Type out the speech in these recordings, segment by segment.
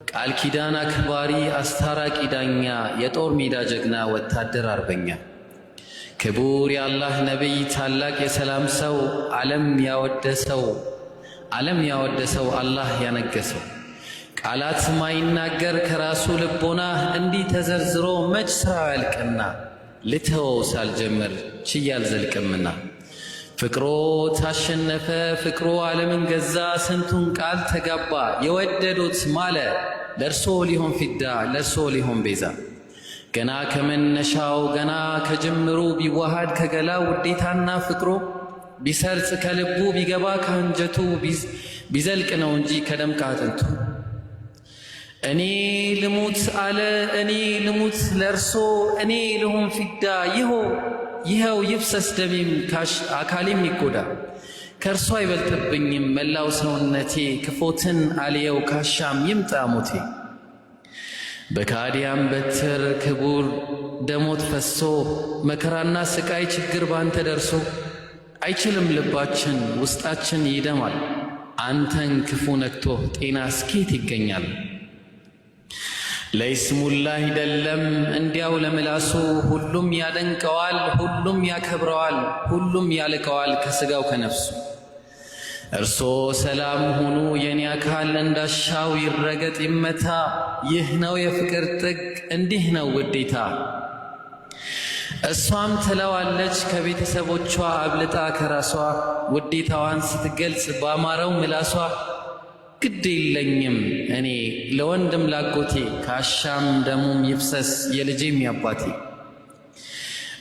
ቃል ኪዳን አክባሪ አስታራቂ ዳኛ የጦር ሜዳ ጀግና ወታደር አርበኛ ክቡር የአላህ ነቢይ ታላቅ የሰላም ሰው ዓለም ያወደሰው አላህ ያነገሰው ቃላት ማይናገር ከራሱ ልቦና እንዲህ ተዘርዝሮ መች ሥራው ያልቅና ልተወው ሳልጀምር ችያል ዘልቅምና ፍቅሮ ታሸነፈ ፍቅሮ ዓለምን ገዛ ስንቱን ቃል ተጋባ የወደዱት ማለ ለርሶ ሊሆን ፊዳ ለርሶ ሊሆን ቤዛ ገና ከመነሻው ገና ከጅምሩ ቢዋሃድ ከገላ ውዴታና ፍቅሮ ቢሰርጽ ከልቡ ቢገባ ካንጀቱ ቢዘልቅ ነው እንጂ ከደም ካጥንቱ እኔ ልሙት አለ እኔ ልሙት ለርሶ እኔ ልሆን ፊዳ ይኸው ይፍሰስ ደሜም አካሌም ይጎዳ ከእርሷ አይበልጥብኝም መላው ሰውነቴ ክፎትን አልየው ካሻም ይምጣ ሞቴ በካዲያም በትር ክቡር ደሞት ፈሶ መከራና ስቃይ ችግር ባንተ ደርሶ አይችልም ልባችን ውስጣችን ይደማል አንተን ክፉ ነክቶ ጤና ስኬት ይገኛል ለይስሙላ አይደለም እንዲያው ለምላሱ ሁሉም ያደንቀዋል ሁሉም ያከብረዋል ሁሉም ያልቀዋል ከስጋው ከነፍሱ እርሶ ሰላም ሁኑ የኔ አካል እንዳሻው ይረገጥ ይመታ ይህ ነው የፍቅር ጥግ እንዲህ ነው ውዴታ እሷም ትለዋለች ከቤተሰቦቿ አብልጣ ከራሷ ውዴታዋን ስትገልጽ ባማረው ምላሷ ግድ የለኝም እኔ ለወንድም ላጎቴ ካሻም ደሙም ይፍሰስ የልጄም ያባቴ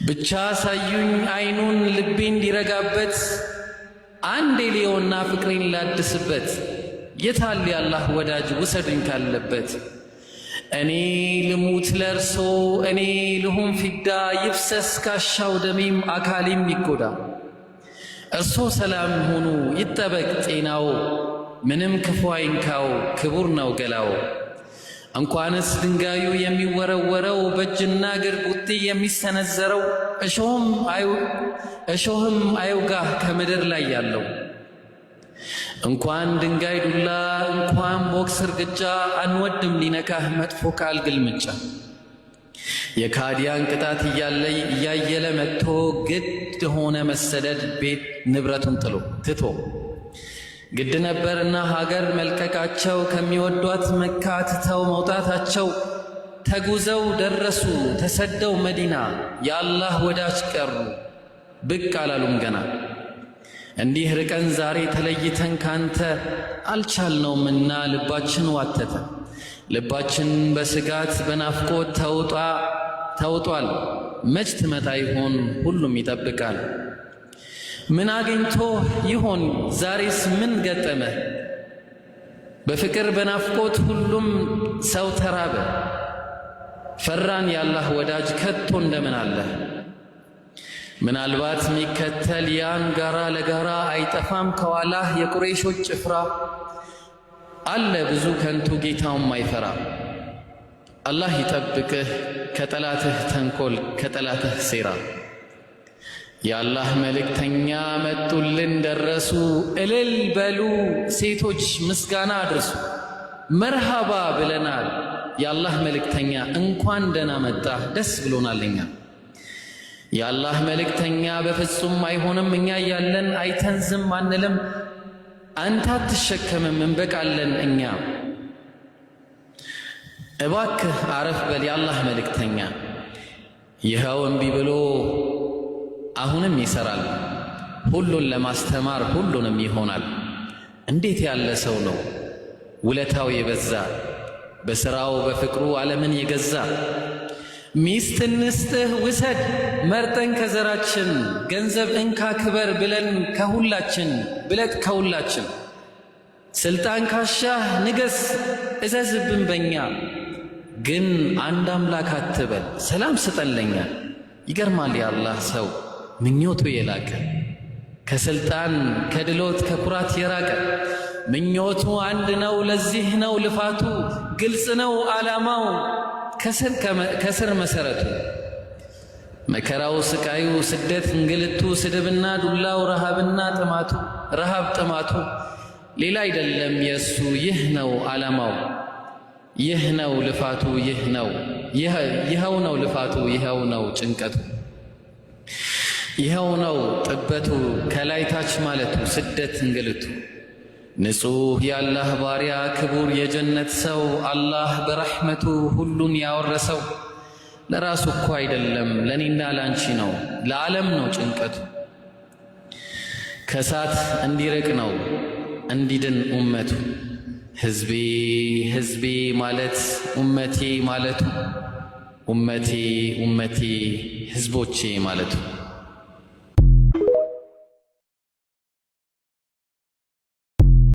ብቻ ሳዩኝ አይኑን ልቤ እንዲረጋበት አንዴ ሊዮና ፍቅሬን ላድስበት የታል ያላህ ወዳጅ ውሰዱኝ ካለበት እኔ ልሙት ለርሶ እኔ ልሁን ፊዳ ይፍሰስ ካሻው ደሜም አካሌም ይጎዳ እርሶ ሰላም ሆኑ ይጠበቅ ጤናው ምንም ክፉ አይንካው ክቡር ነው ገላው እንኳንስ ድንጋዩ የሚወረወረው በእጅና እግር ቡጢ የሚሰነዘረው እሾህም አይውጋህ ከምድር ላይ ያለው እንኳን ድንጋይ ዱላ እንኳን ቦክስ እርግጫ አንወድም ሊነካህ መጥፎ ቃል ግልምጫ የካዲያን ቅጣት እያየለ መጥቶ ግድ ሆነ መሰደድ ቤት ንብረቱን ትቶ ግድ ነበርና ሀገር መልቀቃቸው ከሚወዷት መካ ትተው መውጣታቸው ተጉዘው ደረሱ ተሰደው መዲና የአላህ ወዳጅ ቀሩ ብቅ አላሉም ገና እንዲህ ርቀን ዛሬ ተለይተን ካንተ አልቻልነውምና ልባችን ዋተተ ልባችን በስጋት በናፍቆት ተውጧል መች ትመጣ ይሆን ሁሉም ይጠብቃል ምን አግኝቶ ይሆን ዛሬስ ምን ገጠመ በፍቅር በናፍቆት ሁሉም ሰው ተራበ ፈራን ያላህ ወዳጅ ከቶ እንደምን አለ ምናልባት ሚከተል ያን ጋራ ለጋራ አይጠፋም ከዋላህ የቁረይሾች ጭፍራ አለ ብዙ ከንቱ ጌታውን ማይፈራ አላህ ይጠብቅህ ከጠላትህ ተንኮል ከጠላትህ ሴራ የአላህ መልእክተኛ መጡልን ደረሱ እልል በሉ ሴቶች ምስጋና አድርሱ መርሃባ ብለናል የአላህ መልእክተኛ እንኳን ደህና መጣህ ደስ ብሎናልኛ የአላህ መልእክተኛ በፍጹም አይሆንም እኛ ያለን አይተን ዝም አንልም አንተ አትሸከምም እንበቃለን እኛ እባክህ አረፍ በል የአላህ መልእክተኛ ይኸው እምቢ ብሎ አሁንም ይሰራል ሁሉን ለማስተማር ሁሉንም ይሆናል እንዴት ያለ ሰው ነው ውለታው የበዛ በሥራው በፍቅሩ ዓለምን የገዛ ሚስት እንስጥህ ውሰድ መርጠን ከዘራችን ገንዘብ እንካ ክበር ብለን ከሁላችን ስልጣን ካሻህ ንገስ እዘዝብን በኛ ግን አንድ አምላክ አትበል ሰላም ስጠለኛ ይገርማል የአላህ ሰው ምኞቱ የላቀ ከስልጣን ከድሎት ከኩራት የራቀ ምኞቱ አንድ ነው ለዚህ ነው ልፋቱ ግልጽ ነው ዓላማው ከስር መሰረቱ መከራው ስቃዩ ስደት እንግልቱ ስድብና ዱላው ረሃብ ጥማቱ ሌላ አይደለም የሱ ይህ ነው ዓላማው ይህ ነው ልፋቱ፣ ይኸው ነው ልፋቱ፣ ይኸው ነው ጭንቀቱ፣ ይኸው ነው ጥበቱ፣ ከላይ ታች ማለቱ፣ ስደት እንግልቱ። ንጹሕ የአላህ ባሪያ ክቡር የጀነት ሰው አላህ በረሕመቱ ሁሉን ያወረሰው ለራሱ እኮ አይደለም ለኔና ላንቺ ነው፣ ለዓለም ነው ጭንቀቱ። ከእሳት እንዲርቅ ነው እንዲድን ኡመቱ። ሕዝቤ ሕዝቤ ማለት ኡመቴ ማለቱ፣ ኡመቴ ኡመቴ ሕዝቦቼ ማለቱ።